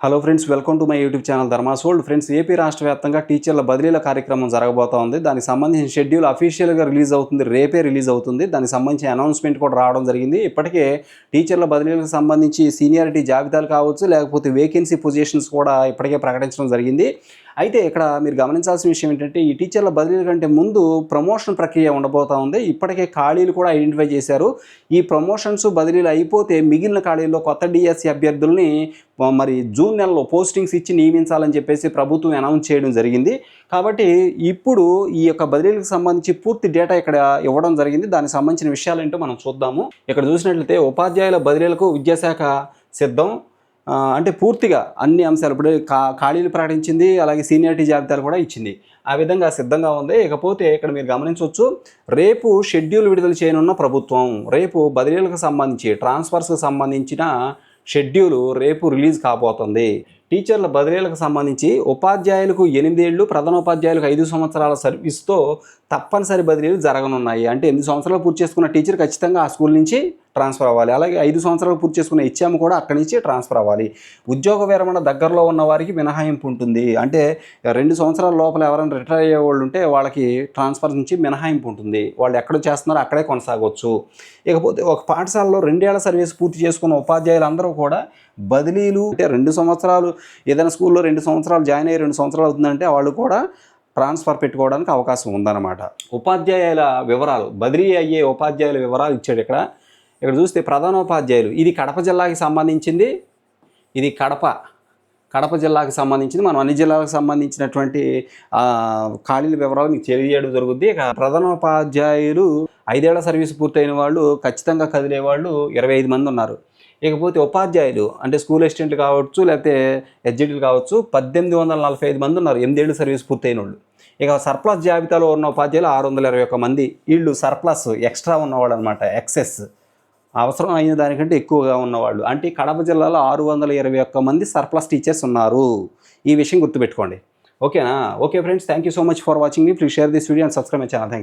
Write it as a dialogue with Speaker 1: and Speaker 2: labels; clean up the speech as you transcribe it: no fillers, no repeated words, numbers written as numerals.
Speaker 1: Hello friends, welcome to my YouTube channel Dharma's world. Friends, AP రాష్ట్ర వ్యాప్తంగా టీచర్ల బదిలీల కార్యక్రమం జరగబోతోంది. దానికి సంబంధించిన షెడ్యూల్ అఫీషియల్గా రిలీజ్ అవుతుంది, రేపే రిలీజ్ అవుతుంది. దానికి సంబంధించిన అనౌన్స్మెంట్ కూడా రావడం జరిగింది. ఇప్పటికే టీచర్ల బదిలీలకు సంబంధించి సీనియారిటీ జాబితాలు కావచ్చు, లేకపోతే వేకెన్సీ పొజిషన్స్ కూడా ఇప్పటికే ప్రకటించడం జరిగింది. అయితే ఇక్కడ మీరు గమనించాల్సిన విషయం ఏంటంటే, ఈ టీచర్ల బదిలీల కంటే ముందు ప్రమోషన్ ప్రక్రియ ఉండబోతా ఉంది. ఇప్పటికే ఖాళీలు కూడా ఐడెంటిఫై చేశారు. ఈ ప్రమోషన్స్ బదిలీలు అయిపోతే మిగిలిన ఖాళీల్లో కొత్త డిఎస్సి అభ్యర్థుల్ని మరి జూన్ నెలలో పోస్టింగ్స్ ఇచ్చి నియమించాలని చెప్పేసి ప్రభుత్వం అనౌన్స్ చేయడం జరిగింది. కాబట్టి ఇప్పుడు ఈ యొక్క బదిలీలకు సంబంధించి పూర్తి డేటా ఇక్కడ ఇవ్వడం జరిగింది. దానికి సంబంధించిన విషయాలు ఏంటో మనం చూద్దాము. ఇక్కడ చూసినట్లయితే ఉపాధ్యాయుల బదిలీలకు విద్యాశాఖ సిద్ధం, అంటే పూర్తిగా అన్ని అంశాలు ఇప్పుడు ఖాళీలు ప్రకటించింది, అలాగే సీనియారిటీ జాబితాలు కూడా ఇచ్చింది. ఆ విధంగా సిద్ధంగా ఉంది. ఇకపోతే ఇక్కడ మీరు గమనించవచ్చు, రేపు షెడ్యూల్ విడుదల చేయనున్న ప్రభుత్వం. రేపు బదిలీలకు సంబంధించి ట్రాన్స్ఫర్స్కి సంబంధించిన షెడ్యూలు రేపు రిలీజ్ కాబోతుంది. టీచర్ల బదిలీలకు సంబంధించి ఉపాధ్యాయులకు 8 ఏళ్ళు, ప్రధానోపాధ్యాయులకు 5 సంవత్సరాల సర్వీస్తో తప్పనిసరి బదిలీలు జరగనున్నాయి. అంటే 8 సంవత్సరాలు పూర్తి చేసుకున్న టీచర్ ఖచ్చితంగా ఆ స్కూల్ నుంచి ట్రాన్స్ఫర్ అవ్వాలి. అలాగే 5 సంవత్సరాలు పూర్తి చేసుకున్న హెచ్ఎం కూడా అక్కడి నుంచి ట్రాన్స్ఫర్ అవ్వాలి. ఉద్యోగ విరమణ దగ్గరలో ఉన్న వారికి మినహాయింపు ఉంటుంది. అంటే 2 సంవత్సరాల లోపల ఎవరైనా రిటైర్ అయ్యే వాళ్ళు ఉంటే వాళ్ళకి ట్రాన్స్ఫర్ నుంచి మినహాయింపు ఉంటుంది. వాళ్ళు ఎక్కడ చేస్తున్నారో అక్కడే కొనసాగవచ్చు. ఇకపోతే ఒక పాఠశాలలో 2 ఏళ్ల సర్వీస్ పూర్తి చేసుకున్న ఉపాధ్యాయులందరూ కూడా బదిలీలు, అంటే 2 సంవత్సరాలు ఏదైనా స్కూల్లో 2 సంవత్సరాలు జాయిన్ అయ్యి 2 సంవత్సరాలు అవుతుందంటే వాళ్ళు కూడా ట్రాన్స్ఫర్ పెట్టుకోవడానికి అవకాశం ఉందన్నమాట. ఉపాధ్యాయుల వివరాలు, బదిలీ అయ్యే ఉపాధ్యాయుల వివరాలు ఇచ్చాడు ఇక్కడ చూస్తే ప్రధానోపాధ్యాయులు, ఇది కడప జిల్లాకి సంబంధించింది. ఇది కడప జిల్లాకి సంబంధించింది. మనం అన్ని జిల్లాలకు సంబంధించినటువంటి ఖాళీల వివరాలు మీకు తెలియజేయడం జరుగుద్ది. ఇక ప్రధానోపాధ్యాయులు 5 ఏళ్ల సర్వీస్ పూర్తయిన వాళ్ళు, ఖచ్చితంగా కదిలే వాళ్ళు 25 మంది ఉన్నారు. ఇకపోతే ఉపాధ్యాయులు అంటే స్కూల్ అసిస్టెంట్లు కావచ్చు, లేకపోతే ఎడ్జిటీలు కావచ్చు, 1845 మంది ఉన్నారు 8 ఏళ్ళు సర్వీస్ పూర్తయిన వాళ్ళు. ఇక సర్ప్లస్ జాబితాలో ఉన్న ఉపాధ్యాయులు 621 మంది. వీళ్ళు సర్ప్లస్, ఎక్స్ట్రా ఉన్నవాళ్ళు అనమాట, ఎక్సెస్, అవసరం అయిన దానికంటే ఎక్కువగా ఉన్నవాళ్ళు. అంటే కడప జిల్లాలో 621 మంది సర్ప్లస్ టీచర్స్ ఉన్నారు. ఈ విషయం గుర్తుపెట్టుకోండి. ఓకేనా? Okay friends, thank you so much for watching me. Please share this video and subscribe my channel. Thank you.